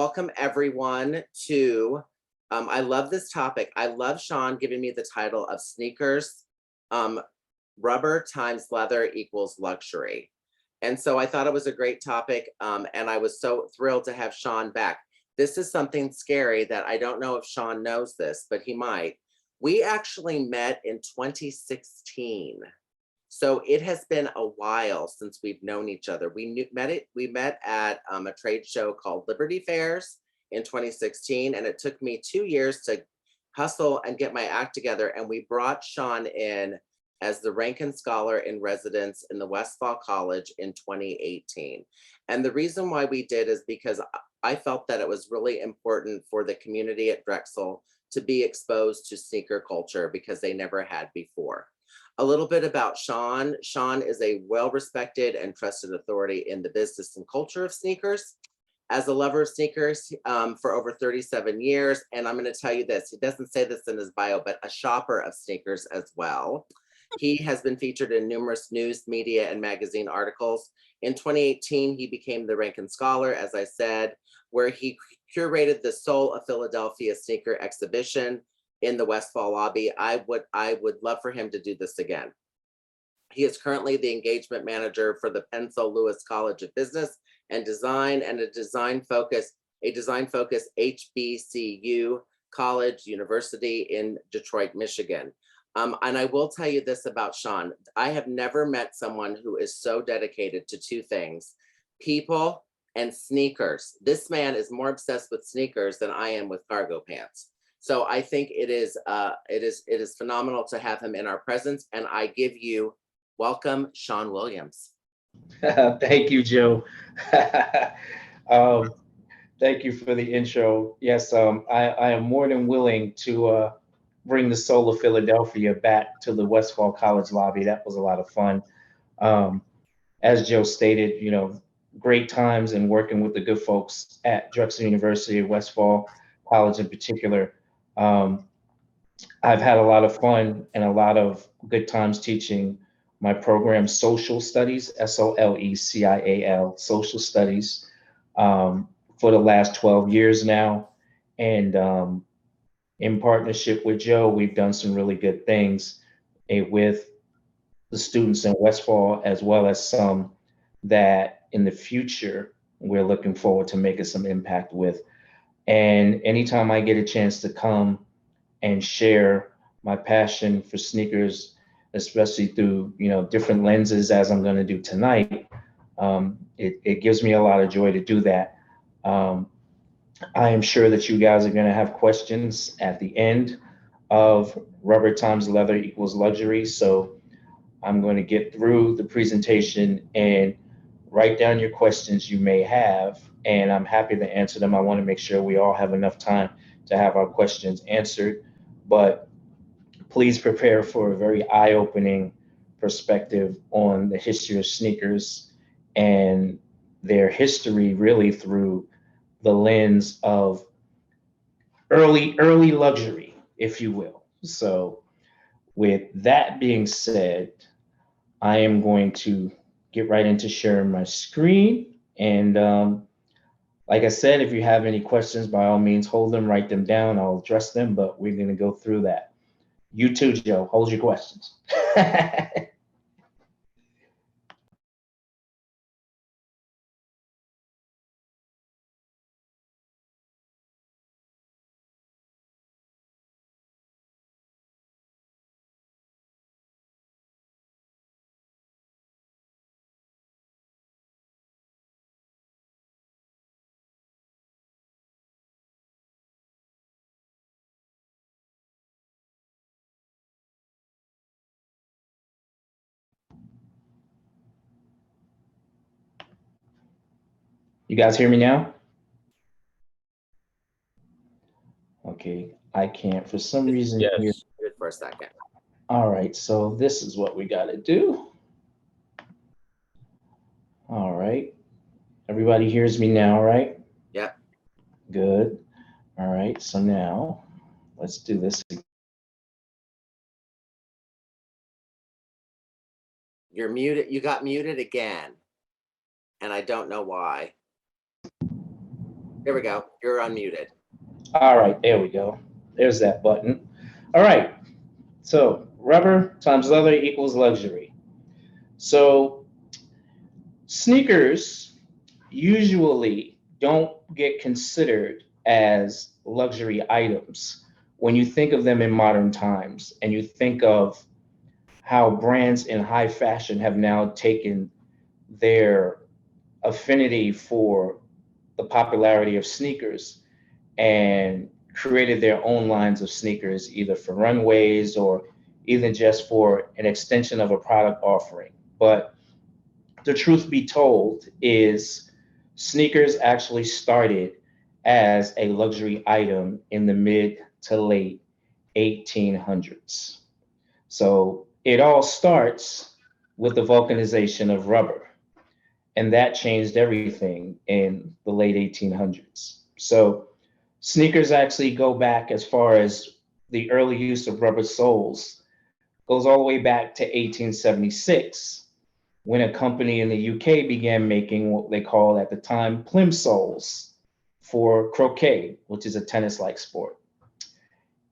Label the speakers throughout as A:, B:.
A: Welcome everyone to, I love this topic. I love Sean giving me the title of sneakers, rubber times leather equals luxury. And so I thought it was a great topic, and I was so thrilled to have Sean back. This is something scary that I don't know if Sean knows this, but he might. We actually met in 2016. So it has been a while since we've known each other. We met at a trade show called Liberty Fairs in 2016, and it took me 2 years to hustle and get my act together. And we brought Sean in as the Rankin Scholar in residence in the Westphal College in 2018. And the reason why we did is because I felt that it was really important for the community at Drexel to be exposed to sneaker culture because they never had before. A little bit about Sean. Sean is a well-respected and trusted authority in the business and culture of sneakers. As a lover of sneakers for over 37 years, and I'm going to tell you this, he doesn't say this in his bio, but a shopper of sneakers as well. He has been featured in numerous news, media, and magazine articles. In 2018, he became the Rankin Scholar, as I said, where he curated the Soul of Philadelphia sneaker exhibition in the Westphal lobby. I would love for him to do this again. He is currently the engagement manager for the Pensole College of Business and Design and a design focused HBCU college university in Detroit, Michigan. And I will tell you this about Sean. I have never met someone who is so dedicated to two things: people and sneakers. This man is more obsessed with sneakers than I am with cargo pants. So I think it is phenomenal to have him in our presence. And I give you welcome, Sean Williams.
B: Thank you, Joe. um, Thank you for the intro. Yes, I am more than willing to bring the soul of Philadelphia back to the Westphal College lobby. That was a lot of fun. Um, as Joe stated, great times and working with the good folks at Drexel University, Westphal College in particular. Um, I've had a lot of fun and a lot of good times teaching my program, Social Studies, SOLECIAL, Social Studies, for the last 12 years now. And in partnership with Joe, we've done some really good things with the students in Westphal, as well as some that in the future we're looking forward to making some impact with. And anytime I get a chance to come and share my passion for sneakers, especially through different lenses, as I'm going to do tonight, it gives me a lot of joy to do that. Um, I am sure that you guys are going to have questions at the end of Rubber times Leather equals Luxury. So I'm going to get through the presentation and write down your questions you may have, and I'm happy to answer them. I want to make sure we all have enough time to have our questions answered, but please prepare for a very eye-opening perspective on the history of sneakers and their history really through the lens of early luxury, if you will. So with that being said, I am going to get right into sharing my screen. And like I said, if you have any questions, by all means, hold them, write them down. I'll address them, but we're going to go through that. You too, Joe. Hold your questions. You guys hear me now? Okay, I can't for some reason hear.
A: Yes. Good for a second.
B: All right, so this is what we got to do. All right, everybody hears me now, right?
A: Yep.
B: Good. All right, so now let's do this.
A: You're muted. You got muted again, and I don't know why. There we go. You're unmuted.
B: All right, there we go. There's that button. All right, so rubber times leather equals luxury. So sneakers usually don't get considered as luxury items when you think of them in modern times and you think of how brands in high fashion have now taken their affinity for the popularity of sneakers and created their own lines of sneakers, either for runways or even just for an extension of a product offering. But the truth be told is sneakers actually started as a luxury item in the mid to late 1800s. So it all starts with the vulcanization of rubber, and that changed everything in the late 1800s. So sneakers actually go back as far as the early use of rubber soles goes all the way back to 1876 when a company in the UK began making what they called at the time plimsolls for croquet, which is a tennis-like sport.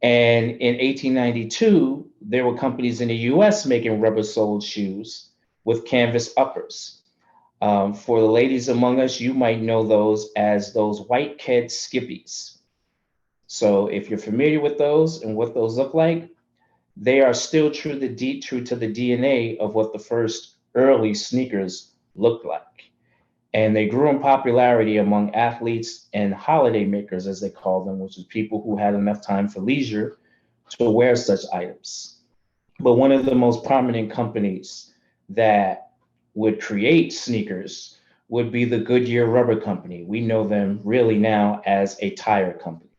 B: And in 1892, there were companies in the US making rubber-soled shoes with canvas uppers. For the ladies among us, you might know those as those white kid skippies. So if you're familiar with those and what those look like, they are still true to the DNA of what the first early sneakers looked like. And they grew in popularity among athletes and holiday makers, as they call them, which is people who had enough time for leisure to wear such items. But one of the most prominent companies that would create sneakers would be the Goodyear Rubber Company. We know them really now as a tire company.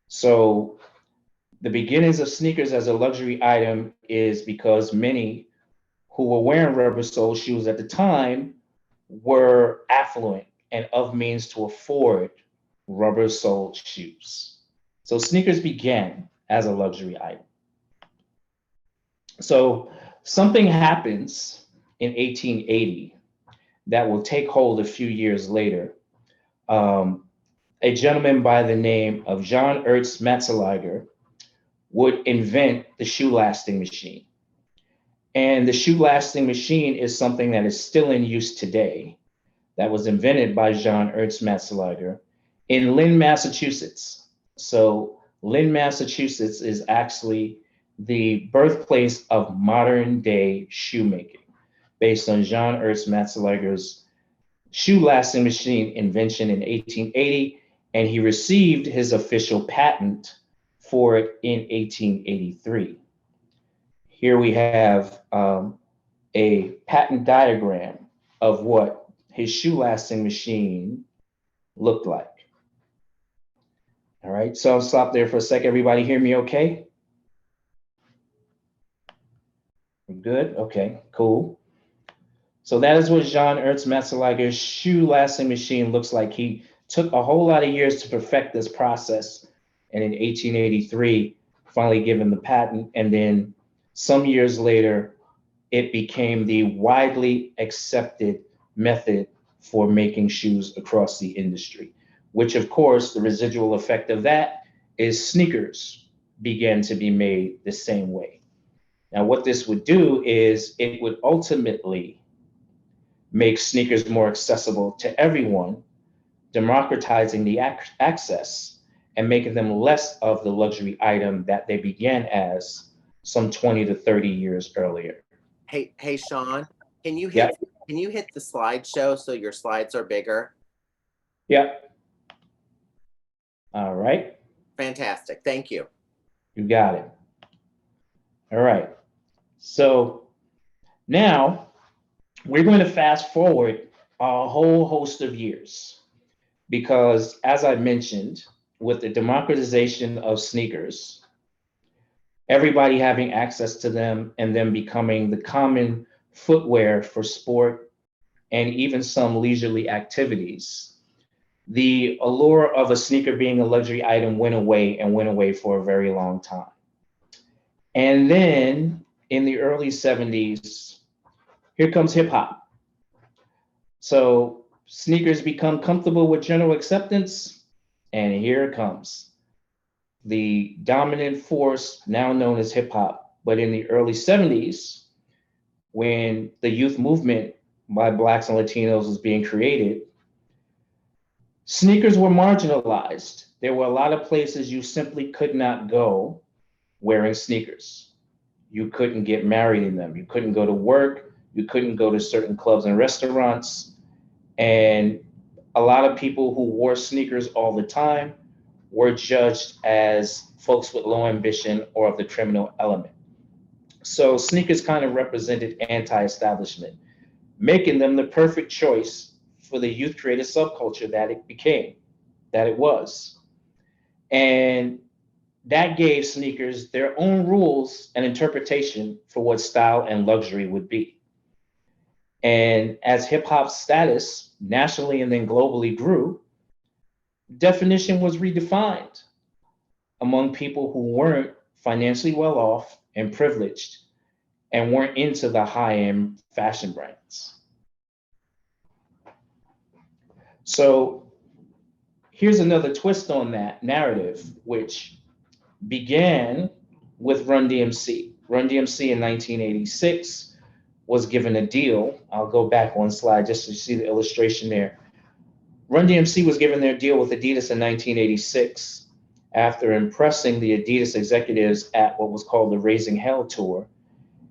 B: So the beginnings of sneakers as a luxury item is because many who were wearing rubber sole shoes at the time were affluent and of means to afford rubber soled shoes. So sneakers began as a luxury item. So something happens in 1880 that will take hold a few years later. Um, a gentleman by the name of John Ernst Metzelger would invent the shoe lasting machine. And the shoe lasting machine is something that is still in use today, that was invented by John Ernst Metzelger in Lynn, Massachusetts. So Lynn, Massachusetts is actually the birthplace of modern day shoemaking based on John Ernst Metzelger's shoe lasting machine invention in 1880, and he received his official patent for it in 1883. Here we have a patent diagram of what his shoe lasting machine looked like. All right, so I'll stop there for a sec. Everybody hear me okay? Good, okay, cool. So that is what John Ernst Metzelger's shoe lasting machine looks like. He took a whole lot of years to perfect this process, and in 1883, finally given the patent, and then some years later, it became the widely accepted method for making shoes across the industry, which of course, the residual effect of that is sneakers began to be made the same way. Now, what this would do is it would ultimately make sneakers more accessible to everyone, democratizing the access and making them less of the luxury item that they began as some 20 to 30 years earlier.
A: Hey, Sean, can you
B: Yep.
A: hit the slideshow so your slides are bigger?
B: Yep. All right.
A: Fantastic. Thank you.
B: You got it. All right. So now we're going to fast forward a whole host of years because, as I mentioned, with the democratization of sneakers, everybody having access to them and them becoming the common footwear for sport and even some leisurely activities, the allure of a sneaker being a luxury item went away and went away for a very long time. And then in the early 70s, here comes hip hop. So Sneakers become comfortable with general acceptance, and here it comes. The dominant force now known as hip hop. But in the early 70s, when the youth movement by Blacks and Latinos was being created, sneakers were marginalized. There were a lot of places you simply could not go wearing sneakers. You couldn't get married in them. You couldn't go to work. You couldn't go to certain clubs and restaurants. And a lot of people who wore sneakers all the time were judged as folks with low ambition or of the criminal element. So sneakers kind of represented anti-establishment, making them the perfect choice for the youth creative subculture that it became, that it was. And that gave sneakers their own rules and interpretation for what style and luxury would be. And as hip hop's status nationally and then globally grew, definition was redefined among people who weren't financially well off and privileged and weren't into the high end fashion brands. So here's another twist on that narrative, which began with Run DMC. Run DMC in 1986 was given a deal. I'll go back one slide just to see the illustration there. Run DMC was given their deal with Adidas in 1986 after impressing the Adidas executives at what was called the Raising Hell Tour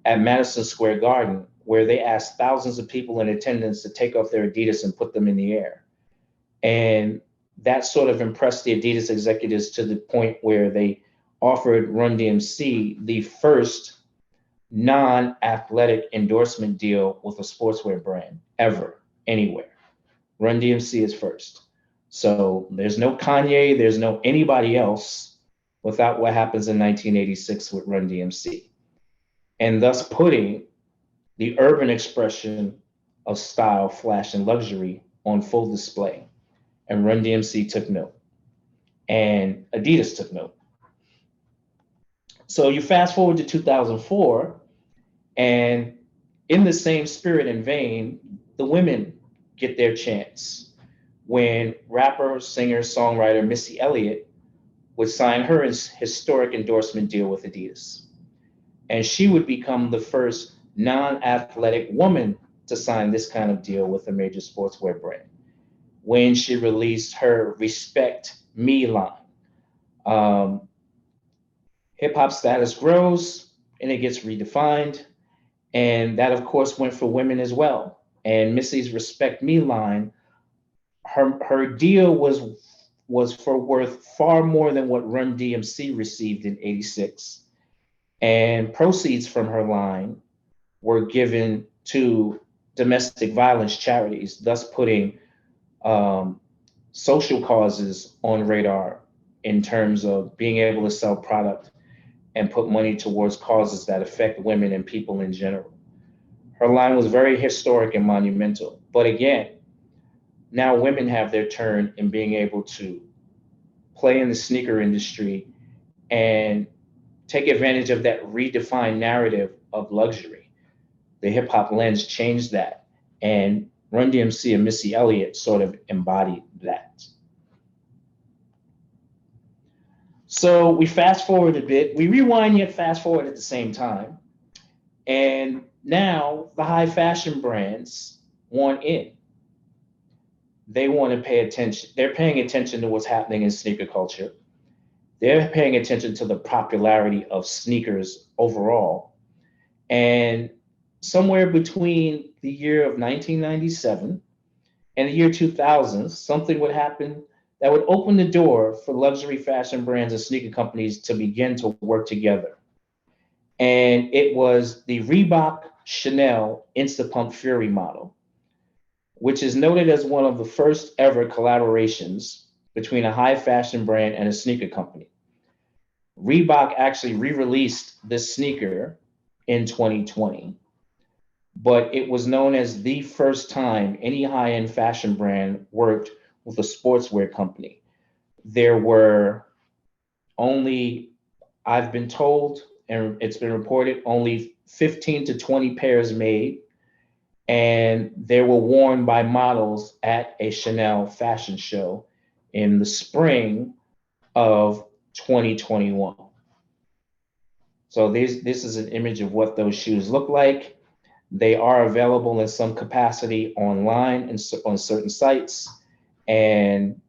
B: at Madison Square Garden, where they asked thousands of people in attendance to take off their Adidas and put them in the air. And that sort of impressed the Adidas executives to the point where they offered Run DMC the first non-athletic endorsement deal with a sportswear brand ever, anywhere. Run DMC is first. So there's no Kanye, there's no anybody else without what happens in 1986 with Run DMC. And thus putting the urban expression of style, flash, and luxury on full display. And Run DMC took note. And Adidas took note. So you fast forward to 2004, and in the same spirit and vein, the women get their chance when rapper, singer, songwriter Missy Elliott would sign her historic endorsement deal with Adidas. And she would become the first non-athletic woman to sign this kind of deal with a major sportswear brand when she released her Respect Me line. Hip hop status grows and it gets redefined. And that, of course, went for women as well. And Missy's Respect Me line, her deal was for worth far more than what Run DMC received in 86. And proceeds from her line were given to domestic violence charities, thus putting social causes on radar in terms of being able to sell product and put money towards causes that affect women and people in general. Her line was very historic and monumental. But again, now women have their turn in being able to play in the sneaker industry and take advantage of that redefined narrative of luxury. The hip hop lens changed that, and Run DMC and Missy Elliott sort of embodied that. So we fast forward a bit, we rewind yet fast forward at the same time. And now the high fashion brands want in. They want to pay attention. They're paying attention to what's happening in sneaker culture. They're paying attention to the popularity of sneakers overall. And somewhere between the year of 1997 and the year 2000, something would happen that would open the door for luxury fashion brands and sneaker companies to begin to work together. And it was the Reebok Chanel Instapump Fury model, which is noted as one of the first ever collaborations between a high fashion brand and a sneaker company. Reebok actually re-released this sneaker in 2020, but it was known as the first time any high-end fashion brand worked with a sportswear company. There were only, I've been told, and it's been reported, only 15 to 20 pairs made, and they were worn by models at a Chanel fashion show in the spring of 2021. So this is an image of what those shoes look like. They are available in some capacity online and on certain sites, and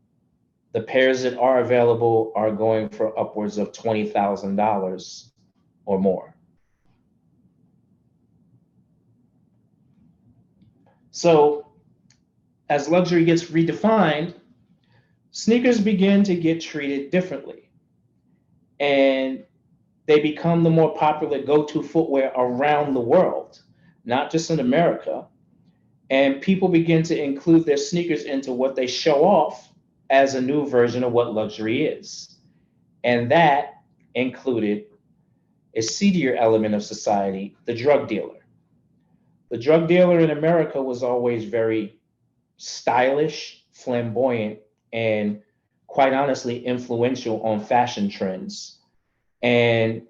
B: the pairs that are available are going for upwards of $20,000 or more. So as luxury gets redefined, sneakers begin to get treated differently, and they become the more popular go-to footwear around the world, not just in America. And people begin to include their sneakers into what they show off as a new version of what luxury is. And that included a seedier element of society, the drug dealer. The drug dealer in America was always very stylish, flamboyant, and quite honestly, influential on fashion trends. And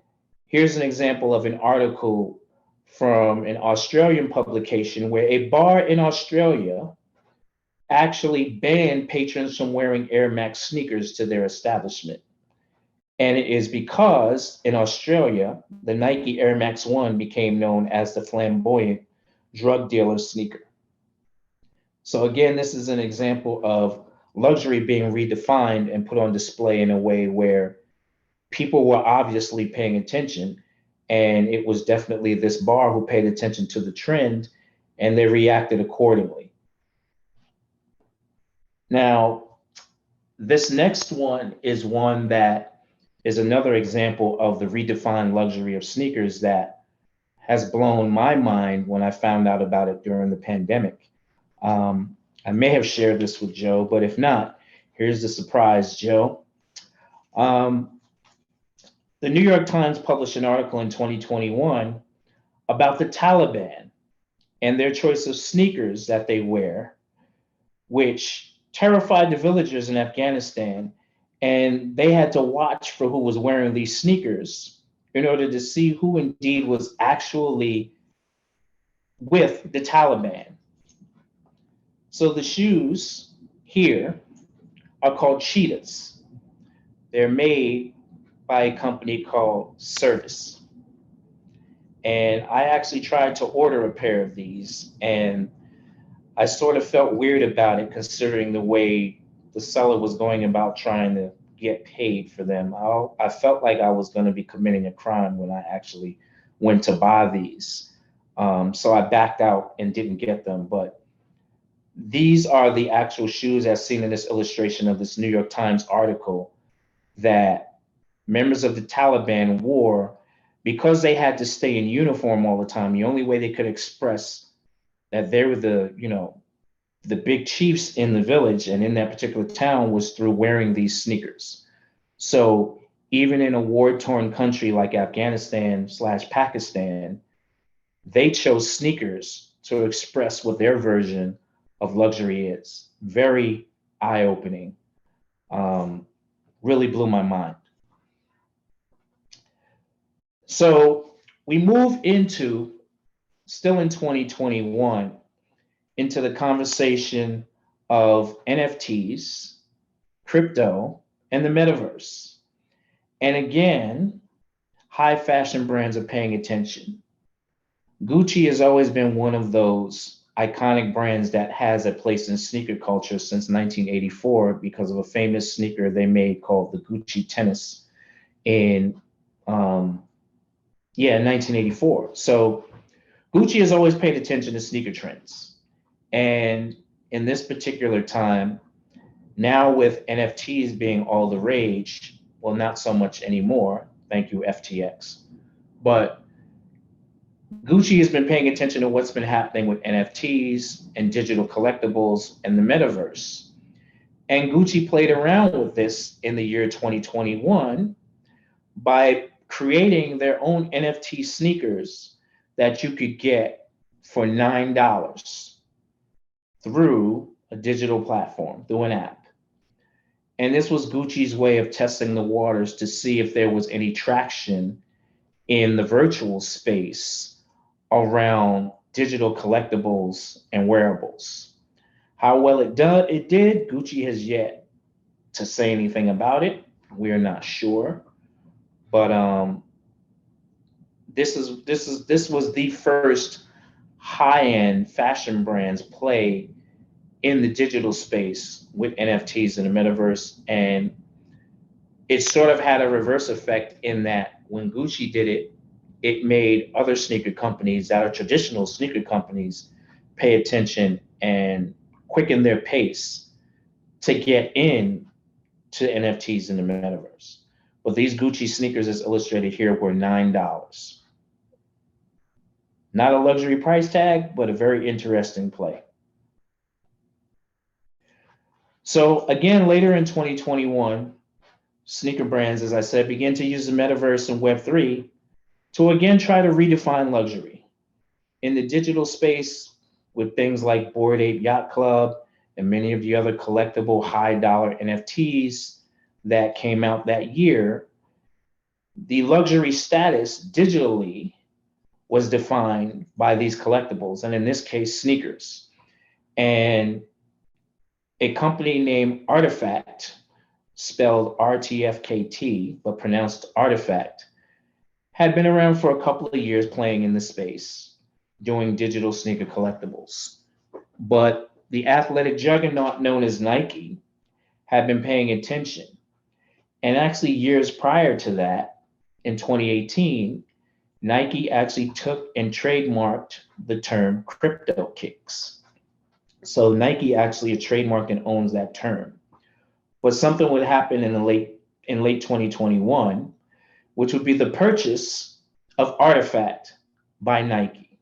B: here's an example of an article from an Australian publication where a bar in Australia actually banned patrons from wearing Air Max sneakers to their establishment. And it is because in Australia, the Nike Air Max 1 became known as the flamboyant drug dealer sneaker. So again, this is an example of luxury being redefined and put on display in a way where people were obviously paying attention. And it was definitely this bar who paid attention to the trend, and they reacted accordingly. Now, this next one is one that is another example of the redefined luxury of sneakers that has blown my mind when I found out about it during the pandemic. I may have shared this with Joe, but if not, here's the surprise, Joe. Um, the New York Times published an article in 2021 about the Taliban and their choice of sneakers that they wear, which terrified the villagers in Afghanistan. And they had to watch for who was wearing these sneakers in order to see who indeed was actually with the Taliban. So the shoes here are called cheetahs. They're made by a company called Service. And I actually tried to order a pair of these, and I sort of felt weird about it considering the way the seller was going about trying to get paid for them. I felt like I was going to be committing a crime when I actually went to buy these. So I backed out and didn't get them. But these are the actual shoes as seen in this illustration of this New York Times article that members of the Taliban wore because they had to stay in uniform all the time. The only way they could express that they were the big chiefs in the village and in that particular town was through wearing these sneakers. So even in a war-torn country like Afghanistan/Pakistan, they chose sneakers to express what their version of luxury is. Very eye-opening. Really blew my mind. So we move into, still in 2021, into the conversation of NFTs, crypto, and the metaverse. And again, high fashion brands are paying attention. Gucci has always been one of those iconic brands that has a place in sneaker culture since 1984 because of a famous sneaker they made called the Gucci Tennis in 1984. So Gucci has always paid attention to sneaker trends. And in this particular time, now with NFTs being all the rage, well, not so much anymore, thank you, FTX, but Gucci has been paying attention to what's been happening with NFTs and digital collectibles and the metaverse. And Gucci played around with this in the year 2021 by creating their own NFT sneakers that you could get for $9 through a digital platform, through an app. And this was Gucci's way of testing the waters to see if there was any traction in the virtual space around digital collectibles and wearables. How well it did, Gucci has yet to say anything about it. We are not sure, but this was the first high-end fashion brands play in the digital space with NFTs in the metaverse, and it sort of had a reverse effect in that when Gucci did it, it made other sneaker companies that are traditional sneaker companies pay attention and quicken their pace to get in to NFTs in the metaverse. But these Gucci sneakers, as illustrated here, were $9. Not a luxury price tag, but a very interesting play. So again, later in 2021, sneaker brands, as I said, began to use the metaverse and Web3 to again try to redefine luxury. In the digital space, with things like Bored Ape Yacht Club and many of the other collectible high dollar NFTs that came out that year, the luxury status digitally was defined by these collectibles, and in this case, sneakers. And a company named Artifact, spelled RTFKT, but pronounced Artifact, had been around for a couple of years playing in the space, doing digital sneaker collectibles. But the athletic juggernaut known as Nike had been paying attention. And actually, years prior to that, in 2018, Nike actually took and trademarked the term crypto kicks. So Nike actually trademarked and owns that term. But something would happen in late 2021, which would be the purchase of Artifact by Nike.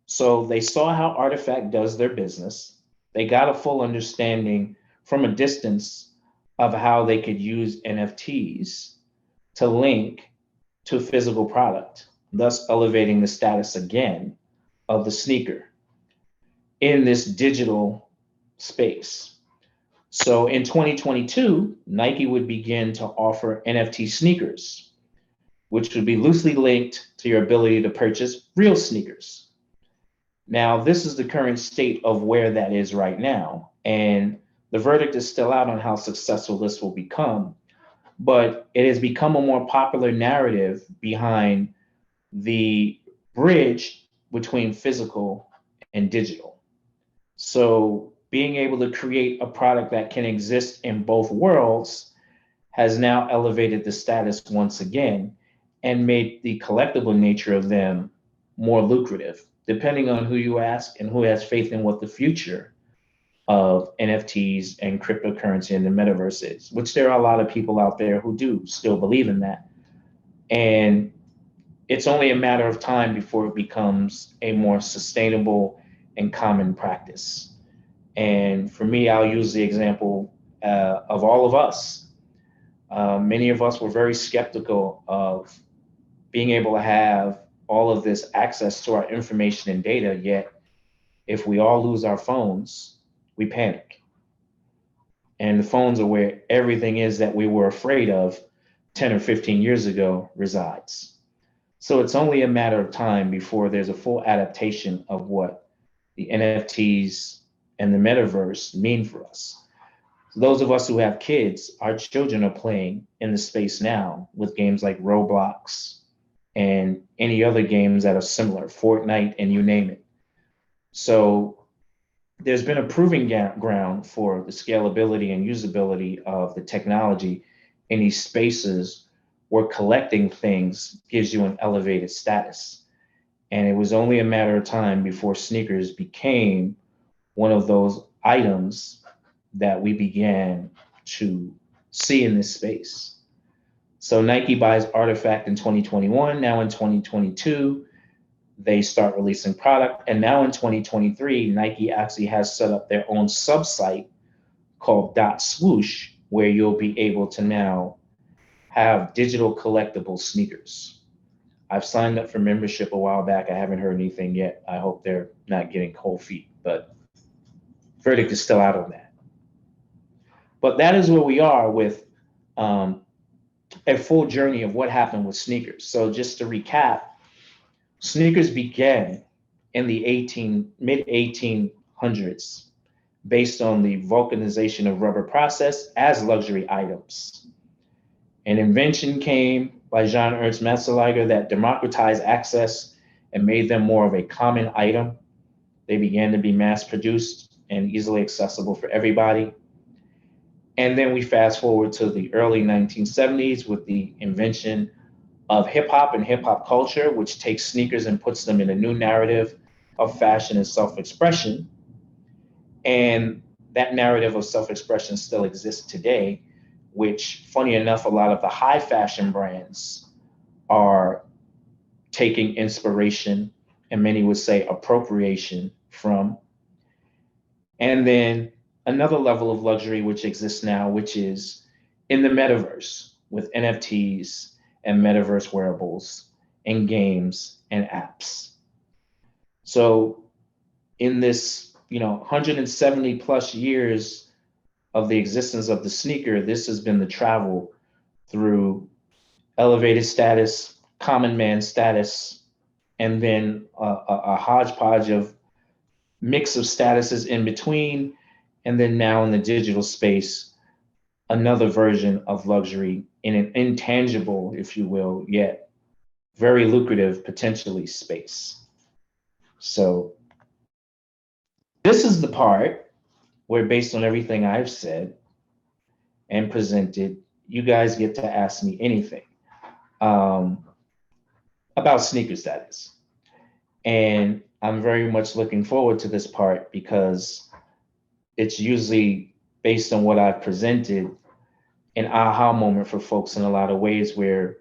B: So they saw how Artifact does their business. They got a full understanding from a distance of how they could use NFTs to link to physical product, thus elevating the status again of the sneaker in this digital space. So in 2022, Nike would begin to offer NFT sneakers, which would be loosely linked to your ability to purchase real sneakers. Now, this is the current state of where that is right now. And the verdict is still out on how successful this will become. But it has become a more popular narrative behind the bridge between physical and digital. So being able to create a product that can exist in both worlds has now elevated the status once again and made the collectible nature of them more lucrative, depending on who you ask and who has faith in what the future of NFTs and cryptocurrency and the metaverse is, which there are a lot of people out there who do still believe in that. And it's only a matter of time before it becomes a more sustainable and common practice. And for me, I'll use the example of all of us. Many of us were very skeptical of being able to have all of this access to our information and data, yet if we all lose our phones, we panic. And the phones are where everything is that we were afraid of 10 or 15 years ago resides. So it's only a matter of time before there's a full adaptation of what the NFTs and the metaverse mean for us. Those of us who have kids, our children are playing in the space now with games like Roblox and any other games that are similar, Fortnite, and you name it. So there's been a proving ground for the scalability and usability of the technology in these spaces where collecting things gives you an elevated status. And it was only a matter of time before sneakers became one of those items that we began to see in this space. So Nike buys Artifact in 2021. Now in 2022, they start releasing product. And now in 2023, Nike actually has set up their own sub-site called .swoosh, where you'll be able to now have digital collectible sneakers. I've signed up for membership a while back. I haven't heard anything yet. I hope they're not getting cold feet, but verdict is still out on that. But that is where we are with a full journey of what happened with sneakers. So just to recap, sneakers began in the mid 1800s based on the vulcanization of rubber process as luxury items. An invention came by Jean Ernst Metzelliger that democratized access and made them more of a common item. They began to be mass produced and easily accessible for everybody. And then we fast forward to the early 1970s with the invention of hip hop and hip hop culture, which takes sneakers and puts them in a new narrative of fashion and self expression. And that narrative of self expression still exists today, which, funny enough, a lot of the high fashion brands are taking inspiration and many would say appropriation from. And then another level of luxury which exists now, which is in the metaverse with NFTs and metaverse wearables and games and apps. So in this, 170 plus years of the existence of the sneaker, this has been the travel through elevated status, common man status, and then a hodgepodge of mix of statuses in between, and then now in the digital space, another version of luxury in an intangible, if you will, yet very lucrative, potentially space. So this is the part where, based on everything I've said and presented, you guys get to ask me anything about sneakers, that is. And I'm very much looking forward to this part because it's usually based on what I've presented, an aha moment for folks in a lot of ways where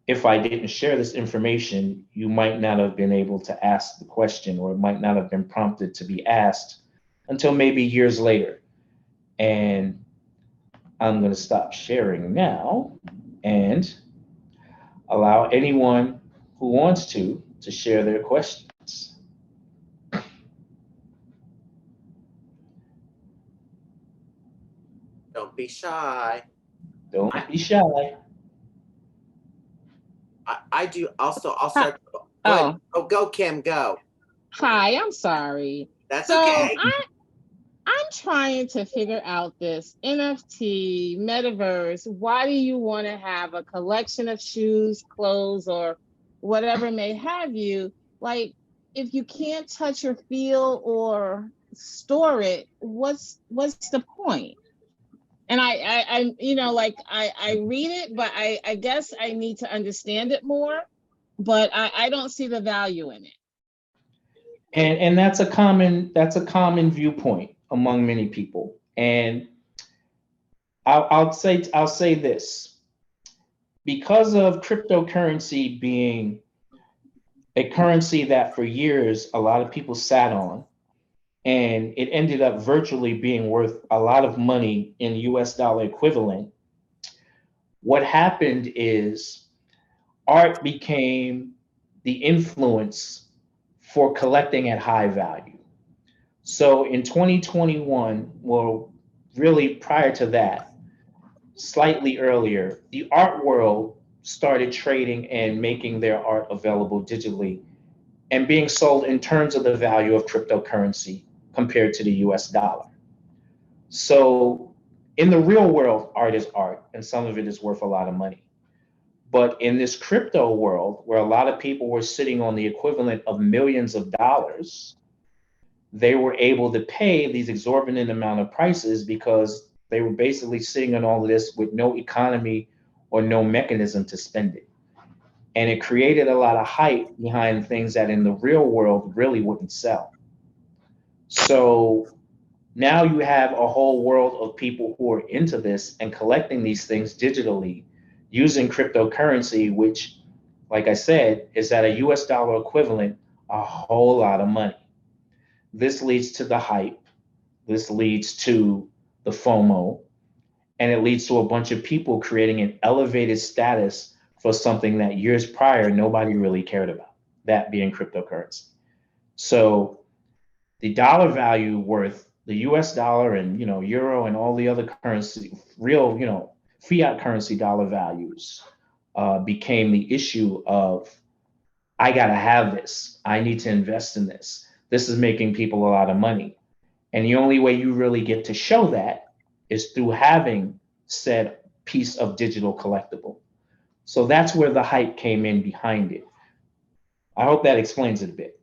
B: if I didn't share this information, you might not have been able to ask the question, or it might not have been prompted to be asked until maybe years later. And I'm going to stop sharing now and allow anyone who wants to share their questions.
A: Don't be shy.
B: Don't be shy.
A: I do also. I'll start. Go ahead. Oh, go, Kim. Go.
C: Hi, I'm sorry.
A: That's
C: So
A: okay.
C: I'm trying to figure out this NFT metaverse. Why do you want to have a collection of shoes, clothes, or whatever may have you? Like, if you can't touch or feel or store it, what's the point? And I I read it, but I guess I need to understand it more. But I don't see the value in it.
B: And that's a common viewpoint among many people. And I'll say this, because of cryptocurrency being a currency that for years a lot of people sat on, and it ended up virtually being worth a lot of money in US dollar equivalent. What happened is art became the influence for collecting at high value. So in 2021, well, really prior to that, slightly earlier, the art world started trading and making their art available digitally and being sold in terms of the value of cryptocurrency compared to the US dollar. So in the real world, art is art, and some of it is worth a lot of money. But in this crypto world, where a lot of people were sitting on the equivalent of millions of dollars, they were able to pay these exorbitant amount of prices because they were basically sitting on all of this with no economy or no mechanism to spend it. And it created a lot of hype behind things that in the real world really wouldn't sell. So now you have a whole world of people who are into this and collecting these things digitally using cryptocurrency, which, like I said, is at a US dollar equivalent, a whole lot of money. This leads to the hype. This leads to the FOMO, and it leads to a bunch of people creating an elevated status for something that years prior nobody really cared about, that being cryptocurrency. So the dollar value worth the US dollar and euro and all the other currency, real fiat currency dollar values became the issue of I got to have this. I need to invest in this. This is making people a lot of money. And the only way you really get to show that is through having said piece of digital collectible. So that's where the hype came in behind it. I hope that explains it a bit.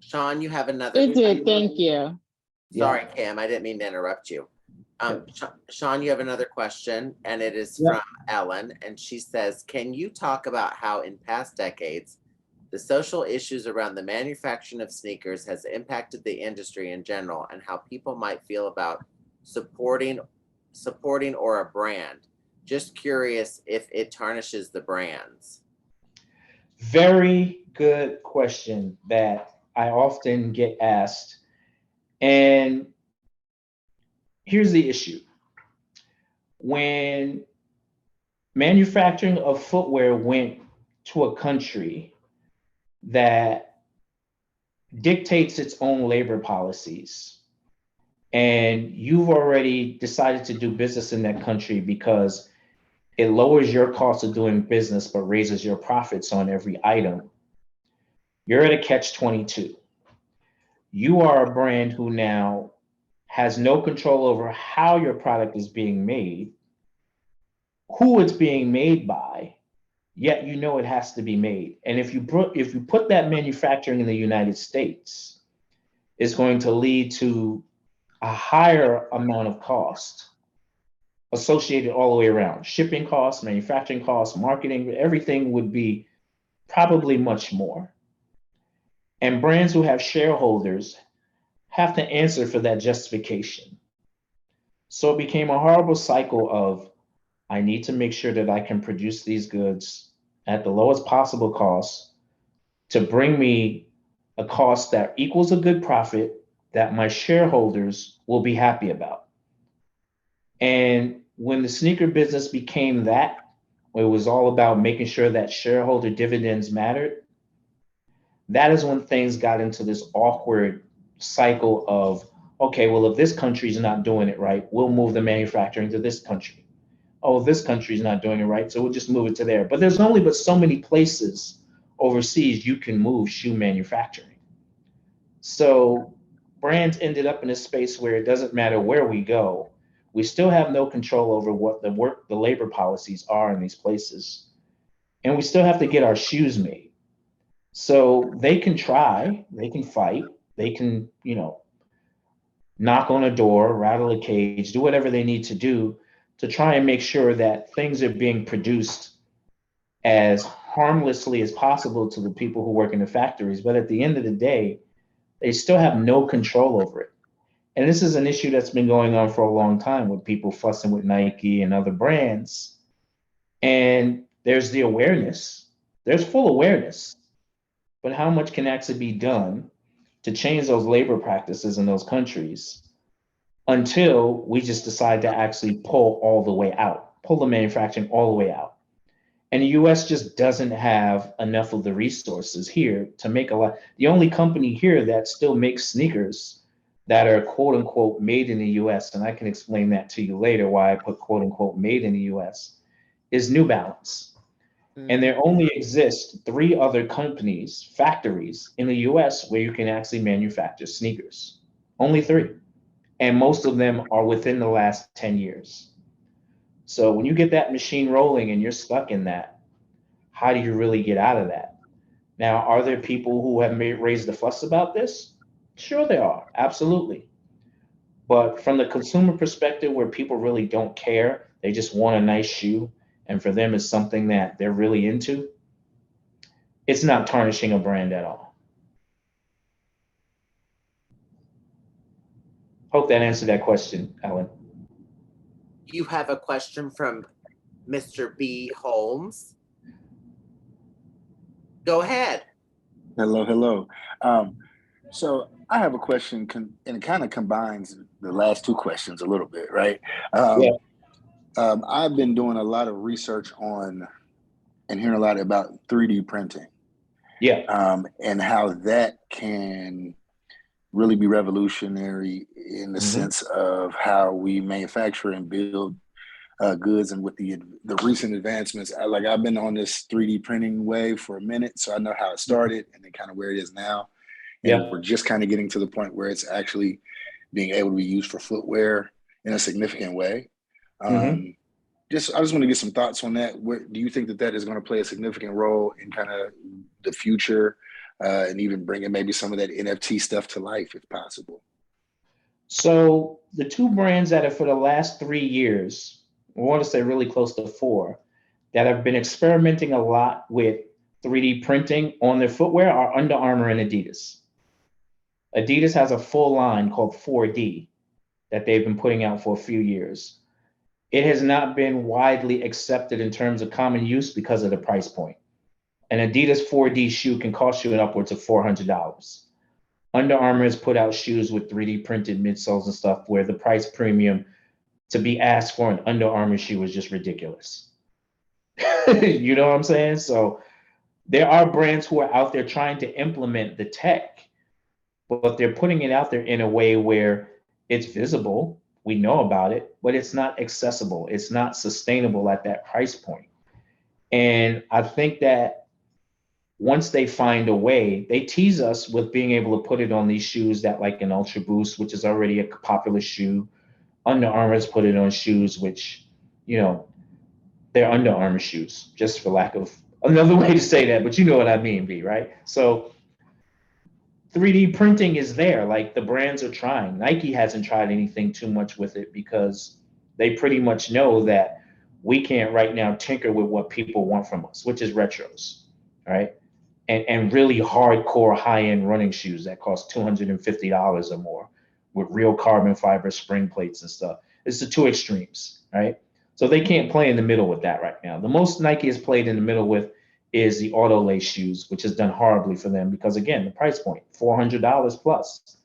A: Sean, you have another.
C: It did. Thank you.
A: Sorry, Kim, I didn't mean to interrupt you. Sean, you have another question, and it is
B: Yeah.
A: from Ellen, and she says, can you talk about how in past decades, the social issues around the manufacturing of sneakers has impacted the industry in general, and how people might feel about supporting or a brand? Just curious if it tarnishes the brands.
B: Very good question that I often get asked. And here's the issue. When manufacturing of footwear went to a country that dictates its own labor policies, and you've already decided to do business in that country because it lowers your cost of doing business but raises your profits on every item, you're at a catch-22. You are a brand who now has no control over how your product is being made, who it's being made by, yet you know it has to be made. And if you put that manufacturing in the United States, it's going to lead to a higher amount of cost associated all the way around. Shipping costs, manufacturing costs, marketing, everything would be probably much more. And brands who have shareholders have to answer for that justification. So it became a horrible cycle of, I need to make sure that I can produce these goods at the lowest possible cost to bring me a cost that equals a good profit that my shareholders will be happy about. And when the sneaker business became that, where it was all about making sure that shareholder dividends mattered, that is when things got into this awkward cycle of, okay, well, if this country is not doing it right, we'll move the manufacturing to this country. Oh, this country is not doing it right, so we'll just move it to there. But there's only but so many places overseas you can move shoe manufacturing. So brands ended up in a space where it doesn't matter where we go, we still have no control over what the labor policies are in these places. And we still have to get our shoes made. So they can try, they can fight, they can, knock on a door, rattle a cage, do whatever they need to do to try and make sure that things are being produced as harmlessly as possible to the people who work in the factories. But at the end of the day, they still have no control over it. And this is an issue that's been going on for a long time with people fussing with Nike and other brands. And there's the awareness, there's full awareness, but how much can actually be done to change those labor practices in those countries until we just decide to actually pull all the way out, pull the manufacturing all the way out. And the US just doesn't have enough of the resources here to make a lot. The only company here that still makes sneakers that are quote unquote made in the US, and I can explain that to you later why I put quote unquote made in the US, is New Balance. And there only exist 3 other companies, factories in the US where you can actually manufacture sneakers. Only 3. And most of them are within the last 10 years. So when you get that machine rolling and you're stuck in that, how do you really get out of that? Now, are there people who have raised a fuss about this? Sure there are, absolutely. But from the consumer perspective where people really don't care, they just want a nice shoe, and for them it's something that they're really into, it's not tarnishing a brand at all. Hope that answered that question, Ellen.
A: You have a question from Mr. B. Holmes. Go ahead.
D: Hello. So I have a question, and it kind of combines the last 2 questions a little bit, right? I've been doing a lot of research on and hearing a lot about 3D printing. And how that can really be revolutionary in the sense of how we manufacture and build goods, and with the recent advancements, I've been on this 3D printing wave for a minute, so I know how it started and then kind of where it is now. And we're just kind of getting to the point where it's actually being able to be used for footwear in a significant way. I just want to get some thoughts on that. Do you think that is going to play a significant role in kind of the future, and even bringing maybe some of that NFT stuff to life if possible?
B: So the two brands that have for the last 3 years, I want to say really close to 4, that have been experimenting a lot with 3D printing on their footwear are Under Armour and Adidas. Adidas has a full line called 4D that they've been putting out for a few years. It has not been widely accepted in terms of common use because of the price point. An Adidas 4D shoe can cost you upwards of $400. Under Armour has put out shoes with 3D printed midsoles and stuff where the price premium to be asked for an Under Armour shoe is just ridiculous. You know what I'm saying? So there are brands who are out there trying to implement the tech, but they're putting it out there in a way where it's visible. We know about it, but it's not accessible. It's not sustainable at that price point. And I think that once they find a way, they tease us with being able to put it on these shoes that like an Ultra Boost, which is already a popular shoe. Under Armour has put it on shoes, which, they're Under Armour shoes, just for lack of another way to say that, but you know what I mean, B, right? So 3D printing is there. Like the brands are trying. Nike hasn't tried anything too much with it because they pretty much know that we can't right now tinker with what people want from us, which is retros, right? And really hardcore high-end running shoes that cost $250 or more with real carbon fiber spring plates and stuff. It's the two extremes, right? So they can't play in the middle with that right now. The most Nike has played in the middle with is the auto lace shoes, which has done horribly for them because, again, the price point, $400 plus.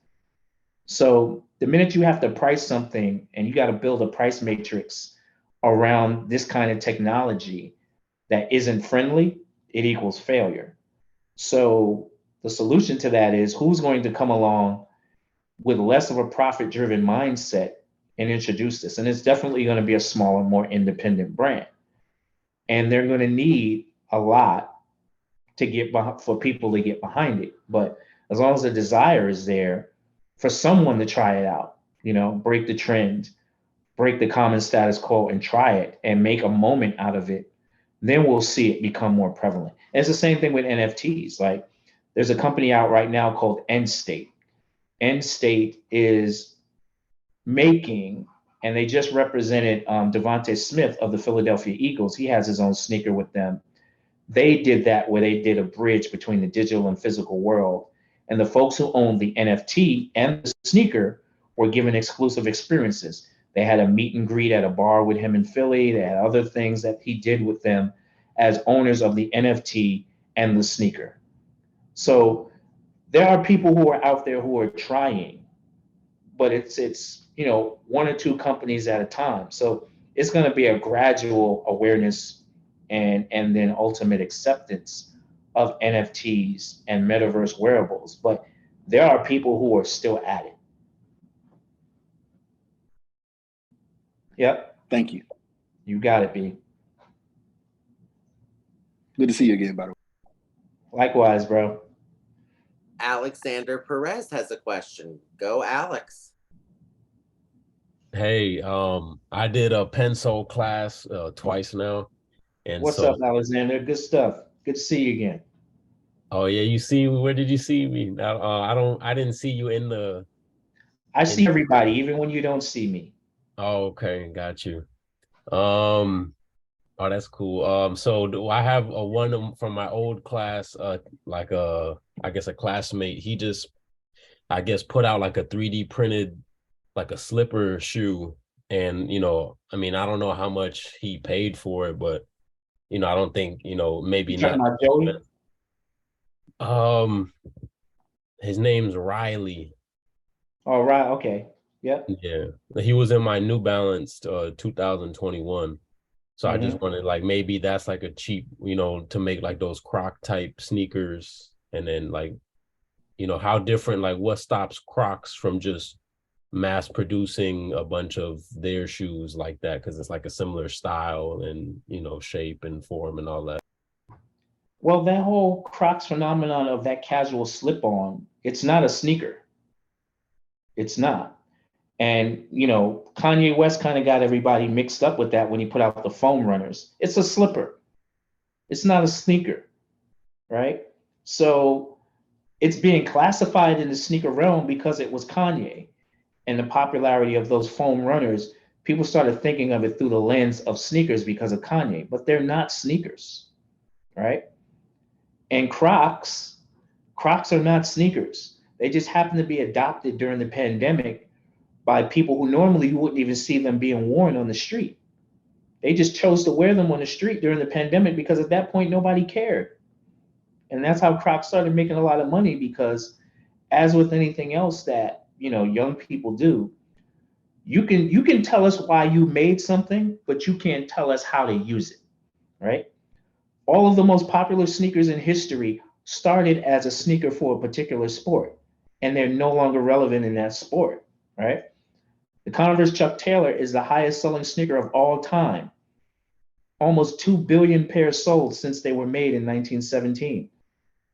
B: So the minute you have to price something and you got to build a price matrix around this kind of technology that isn't friendly, it equals failure. So the solution to that is who's going to come along with less of a profit-driven mindset and introduce this? And it's definitely going to be a smaller, more independent brand. And they're going to need a lot for people to get behind it. But as long as the desire is there for someone to try it out, break the trend, break the common status quo and try it and make a moment out of it, then we'll see it become more prevalent. And it's the same thing with NFTs. Like there's a company out right now called End State. End State is making, and they just represented Devontae Smith of the Philadelphia Eagles. He has his own sneaker with them. They did that where they did a bridge between the digital and physical world. And the folks who owned the NFT and the sneaker were given exclusive experiences. They had a meet and greet at a bar with him in Philly. They had other things that he did with them as owners of the NFT and the sneaker. So there are people who are out there who are trying, but it's one or two companies at a time. So it's going to be a gradual awareness and then ultimate acceptance of NFTs and metaverse wearables. But there are people who are still at it. Yep.
D: Thank you.
B: You got it, B.
D: Good to see you again, by the way.
B: Likewise, bro.
A: Alexander Perez has a question. Go, Alex.
E: Hey, I did a Pensole class twice now. And
B: what's up, Alexander? Good stuff. Good to see you again.
E: Oh yeah, you see me? Where did you see me? I didn't see you in the.
B: I see everybody, even when you don't see me.
E: Oh, okay, got you. Oh, that's cool. So I have a one from my old class, I guess a classmate. He just, I guess, put out like a 3D printed, like a slipper shoe, and I don't know how much he paid for it, but I don't think maybe
B: you
E: not.
B: About Joey?
E: His name's Riley.
B: Oh, right. Okay. Yep.
E: Yeah, he was in my New Balance 2021. So I just wanted maybe that's like a cheap, to make like those Croc type sneakers, and then how different, what stops Crocs from just mass producing a bunch of their shoes like that because it's like a similar style and, you know, shape and form and all that?
B: Well, that whole Crocs phenomenon of that casual slip on, it's not a sneaker. It's not. And, you know, Kanye West kind of got everybody mixed up with that when he put out the foam runners. It's a slipper. It's not a sneaker, right? So it's being classified in the sneaker realm because it was Kanye and the popularity of those foam runners. People started thinking of it through the lens of sneakers because of Kanye, but they're not sneakers, right? And Crocs are not sneakers. They just happen to be adopted during the pandemic by people who normally you wouldn't even see them being worn on the street. They just chose to wear them on the street during the pandemic because at that point nobody cared. And that's how Crocs started making a lot of money, because as with anything else that, you know, young people do, you can tell us why you made something, but you can't tell us how to use it, right? All of the most popular sneakers in history started as a sneaker for a particular sport, and they're no longer relevant in that sport, right? The Converse Chuck Taylor is the highest selling sneaker of all time. Almost 2 billion pairs sold since they were made in 1917.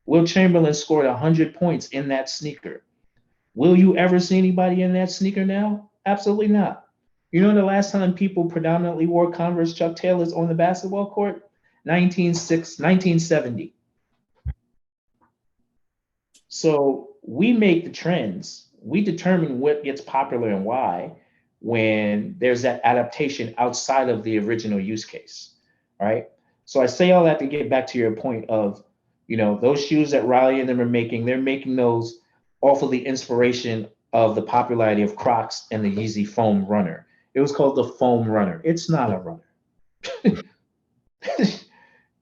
B: Will Chamberlain scored 100 points in that sneaker. Will you ever see anybody in that sneaker now? Absolutely not. You know the last time people predominantly wore Converse Chuck Taylors on the basketball court? 1970. So we make the trends. We determine what gets popular and why when there's that adaptation outside of the original use case, right? So I say all that to get back to your point of, you know, those shoes that Riley and them are making, they're making those off of the inspiration of the popularity of Crocs and the Yeezy Foam Runner. It was called the Foam Runner. It's not a runner.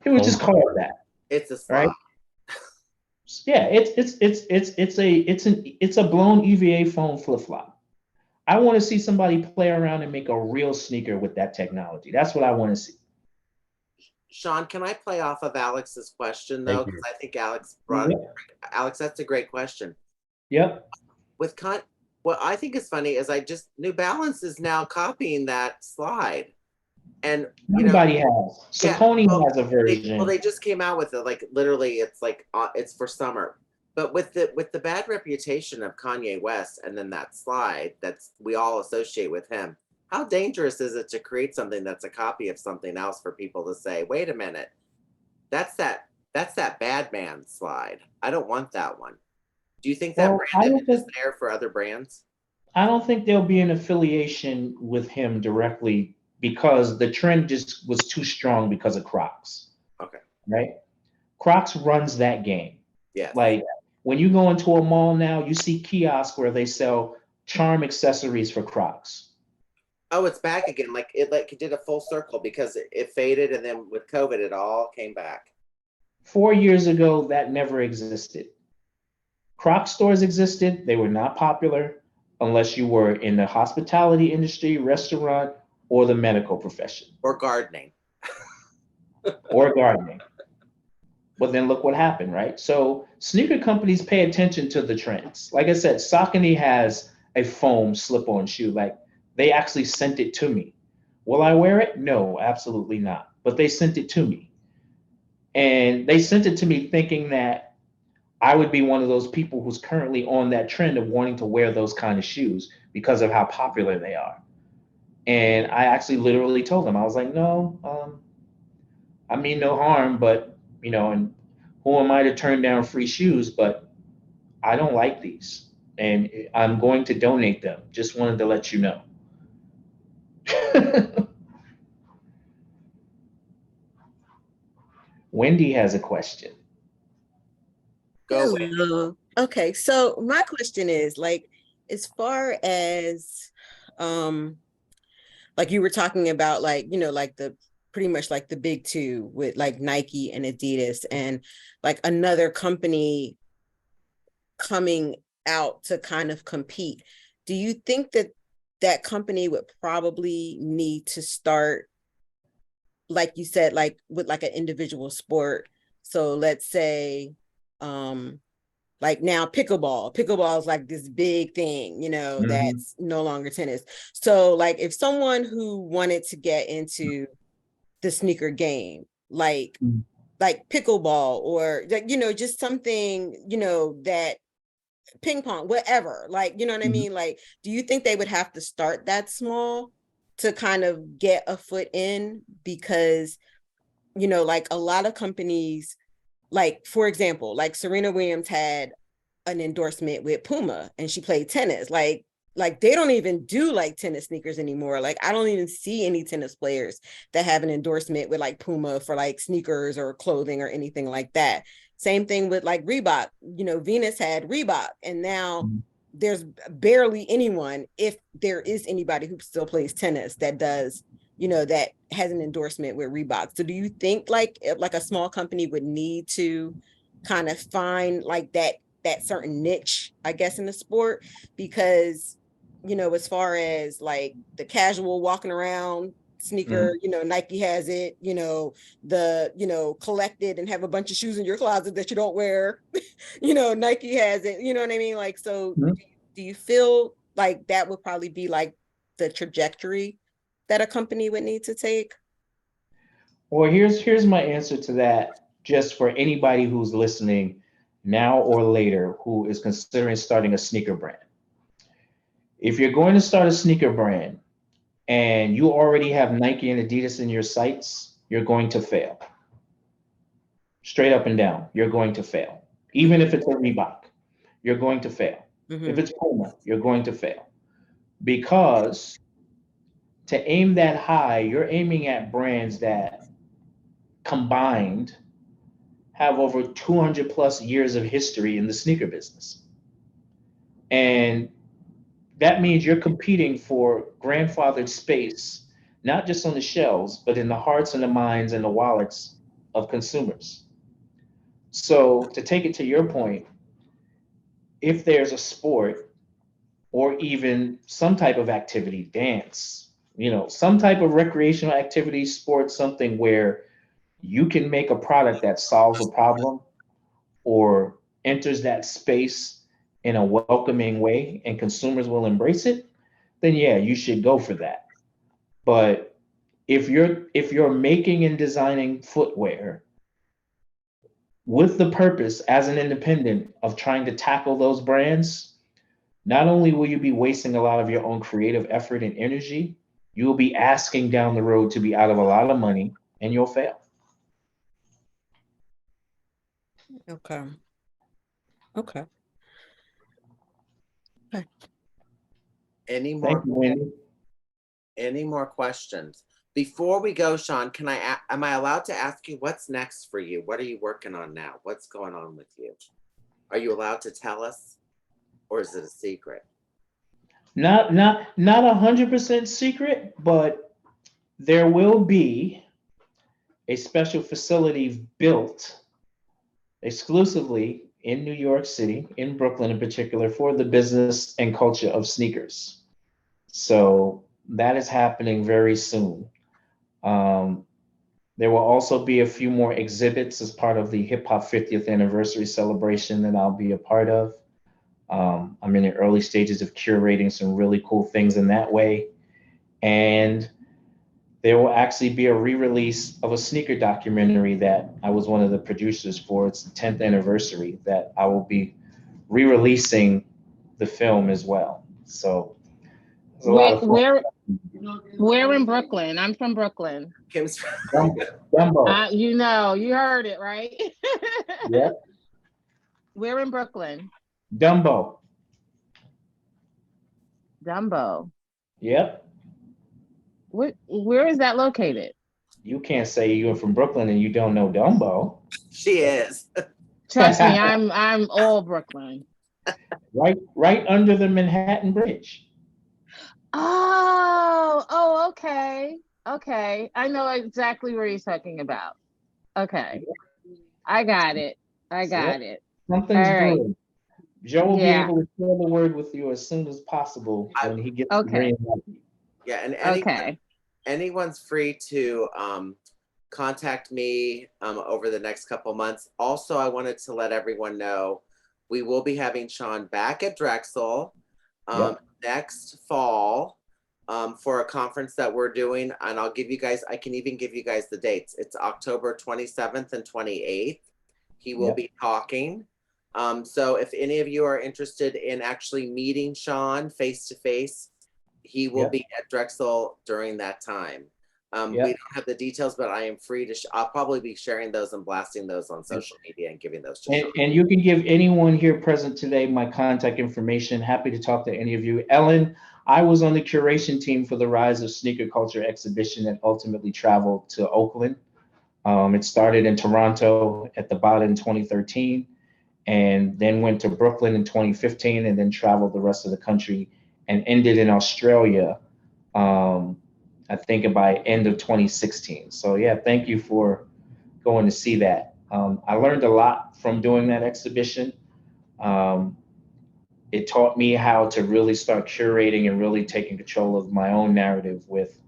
B: It was just called that.
A: It's a slide.
B: Right? Yeah, it's a blown EVA foam flip flop. I want to see somebody play around and make a real sneaker with that technology. That's what I want to see.
A: Sean, can I play off of Alex's question though? Because I think Alex brought Alex, that's a great question.
B: Yep.
A: With what I think is funny is New Balance is now copying that slide. And
B: everybody has. Saucony has a version.
A: They just came out with it. Like literally, it's like it's for summer. But with the bad reputation of Kanye West and then that slide that's we all associate with him, how dangerous is it to create something that's a copy of something else for people to say, wait a minute, that's that bad man slide. I don't want that one. Do you think that brand image is there for other brands?
B: I don't think there'll be an affiliation with him directly, because the trend just was too strong because of Crocs.
A: Okay.
B: Right? Crocs runs that game.
A: Yeah.
B: Like when you go into a mall now, you see kiosks where they sell charm accessories for Crocs.
A: Oh, it's back again. Like it did a full circle because it faded, and then with COVID, it all came back.
B: 4 years ago, that never existed. Croc stores existed. They were not popular unless you were in the hospitality industry, restaurant, or the medical profession.
A: Or gardening.
B: Or gardening. But then look what happened, right? So sneaker companies pay attention to the trends. Like I said, Saucony has a foam slip-on shoe. Like they actually sent it to me. Will I wear it? No, absolutely not. But they sent it to me. And they sent it to me thinking that I would be one of those people who's currently on that trend of wanting to wear those kind of shoes because of how popular they are. And I actually literally told them, I was like, no, I mean no harm, but, you know, and who am I to turn down free shoes? But I don't like these and I'm going to donate them. Just wanted to let you know. Wendy has a question.
A: Go.
F: Hello. Okay, so my question is, like, as far as like you were talking about, like, you know, like the pretty much like the big two with like Nike and Adidas, and like another company coming out to kind of compete. Do you think that that company would probably need to start, like you said, like with like an individual sport? So let's say like now pickleball is like this big thing, that's no longer tennis. So like if someone who wanted to get into the sneaker game, like pickleball or like, just something, that ping pong, whatever, like, you know what I mean? Like, do you think they would have to start that small to kind of get a foot in? Because, like a lot of companies, like, for example, like Serena Williams had an endorsement with Puma and she played tennis. Like they don't even do like tennis sneakers anymore. Like I don't even see any tennis players that have an endorsement with like Puma for like sneakers or clothing or anything like that. Same thing with like Reebok. Venus had Reebok, and now there's barely anyone, if there is anybody who still plays tennis, that does, that has an endorsement with Reebok. So do you think like a small company would need to kind of find like that certain niche, I guess, in the sport? Because, as far as like the casual walking around sneaker, Nike has it, the collected and have a bunch of shoes in your closet that you don't wear, Nike has it, you know what I mean? Like, so do you feel like that would probably be like the trajectory that a company would need to take?
B: Well, here's my answer to that, just for anybody who's listening now or later who is considering starting a sneaker brand. If you're going to start a sneaker brand and you already have Nike and Adidas in your sights, you're going to fail. Straight up and down, you're going to fail. Even if it's a Reebok, you're going to fail. If it's Puma, you're going to fail. Because to aim that high, you're aiming at brands that combined have over 200 plus years of history in the sneaker business. And that means you're competing for grandfathered space, not just on the shelves, but in the hearts and the minds and the wallets of consumers. So to take it to your point, if there's a sport or even some type of activity, dance, some type of recreational activity, sports, something where you can make a product that solves a problem or enters that space in a welcoming way and consumers will embrace it, then yeah, you should go for that. But if you're making and designing footwear with the purpose as an independent of trying to tackle those brands, not only will you be wasting a lot of your own creative effort and energy, you will be asking down the road to be out of a lot of money and you'll fail.
F: Okay.
A: Any
B: Thank you,
A: more
B: Wendy.
A: any more questions? Before we go, Sean, am I allowed to ask you what's next for you? What are you working on now? What's going on with you? Are you allowed to tell us, or is it a secret?
B: Not 100% secret, but there will be a special facility built exclusively in New York City, in Brooklyn in particular, for the business and culture of sneakers. So that is happening very soon. There will also be a few more exhibits as part of the Hip Hop 50th anniversary celebration that I'll be a part of. I'm in the early stages of curating some really cool things in that way. And there will actually be a re-release of a sneaker documentary that I was one of the producers for. It's the 10th anniversary that I will be re-releasing the film as well. So there's a lot of fun.
C: Where in Brooklyn? I'm from Brooklyn.
A: Kim's
B: Dumbo.
C: You heard it, right?
B: Yeah.
C: Where in Brooklyn?
B: Dumbo.
C: Dumbo.
B: Yep.
C: Where is that located?
B: You can't say you're from Brooklyn and you don't know Dumbo.
A: She is.
C: Trust me, I'm all Brooklyn.
B: Right under the Manhattan Bridge.
C: Oh, okay. Okay. I know exactly where you're talking about. Okay. I got it.
B: Something's
C: All right.
B: brewing. Joe will be
C: Yeah.
B: able to share the word with you as soon as possible when he gets the
C: Okay.
B: green light.
A: Yeah, and
C: Okay.
A: anyone's free to contact me over the next couple months. Also, I wanted to let everyone know We will be having Sean back at Drexel
B: Yep.
A: next fall for a conference that we're doing. And I'll give you guys, I can even give you guys the dates. It's October 27th and 28th. He will
B: Yep.
A: be talking. So if any of you are interested in actually meeting Sean face to face, he will
B: Yep.
A: be at Drexel during that time. We
B: Yep.
A: don't have the details, but I am free to, I'll probably be sharing those and blasting those on social media and giving those to Sean.
B: And you can give anyone here present today my contact information. Happy to talk to any of you. Ellen, I was on the curation team for the Rise of Sneaker Culture exhibition that ultimately traveled to Oakland. It started in Toronto at the BOTA in 2013, and then went to Brooklyn in 2015, and then traveled the rest of the country and ended in Australia, I think by end of 2016. So yeah, thank you for going to see that. I learned a lot from doing that exhibition. It taught me how to really start curating and really taking control of my own narrative with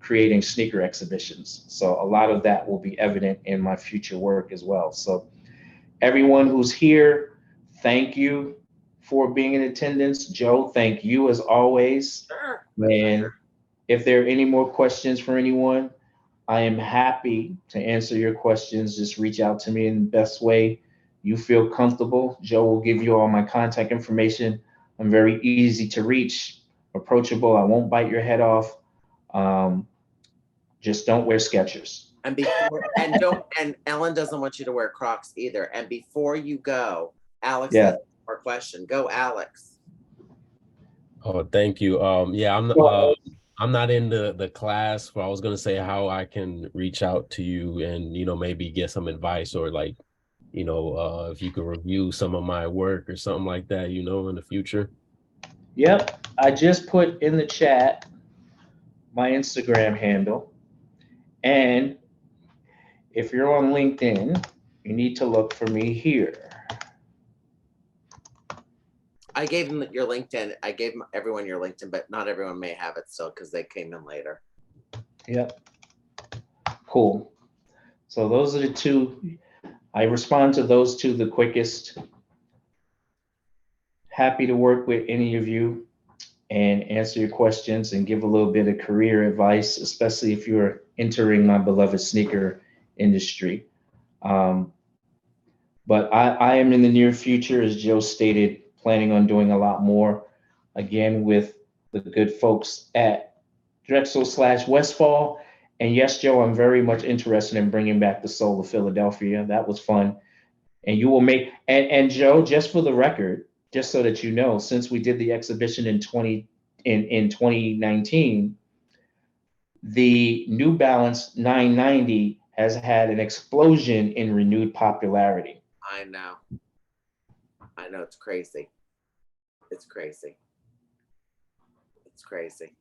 B: creating sneaker exhibitions. So a lot of that will be evident in my future work as well. So everyone who's here, thank you for being in attendance. Joe, thank you as always.
A: Sure.
B: And if there are any more questions for anyone, I am happy to answer your questions. Just reach out to me in the best way you feel comfortable. Joe will give you all my contact information. I'm very easy to reach, approachable. I won't bite your head off. Just don't wear Skechers.
A: And and Ellen doesn't want you to wear Crocs either. And before you go, Alex has a question. Go, Alex.
E: Oh, thank you. Yeah, I'm not in the class, but I was gonna say how I can reach out to you and maybe get some advice, or like if you could review some of my work or something like that, in the future.
B: Yep, I just put in the chat my Instagram handle, and if you're on LinkedIn, you need to look for me here.
A: I gave them your LinkedIn. I gave everyone your LinkedIn, but not everyone may have it still because they came in later.
B: Yep. Cool. So those are the two. I respond to those two the quickest. Happy to work with any of you and answer your questions and give a little bit of career advice, especially if you're entering my beloved sneaker industry. But I am in the near future, as Joe stated, planning on doing a lot more, again, with the good folks at Drexel/Westphal. And yes, Joe, I'm very much interested in bringing back the Soul of Philadelphia. That was fun. And you will make, and Joe, just for the record, just so that you know, since we did the exhibition in 2019, the New Balance 990 has had an explosion in renewed popularity.
A: I know, it's crazy. It's crazy. It's crazy.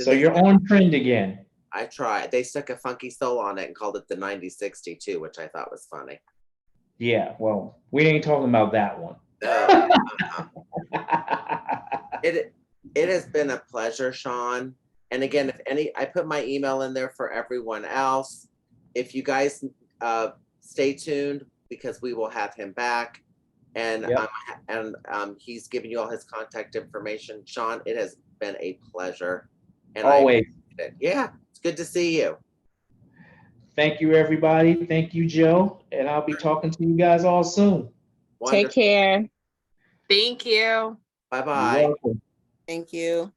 B: So you're on trend again.
A: I tried. They stuck a funky sole on it and called it the 9060 too, which I thought was funny.
B: Yeah, well, we ain't talking about that one.
A: It has been a pleasure, Sean. And again, I put my email in there for everyone else. If you guys stay tuned, because we will have him back, and he's giving you all his contact information. Sean, it has been a pleasure. And
B: always.
A: Yeah, it's good to see you.
B: Thank you, everybody. Thank you, Joe. And I'll be talking to you guys all soon.
A: Wonderful.
C: Take care.
G: Thank you.
A: Bye-bye.
B: You're welcome.
F: Thank you.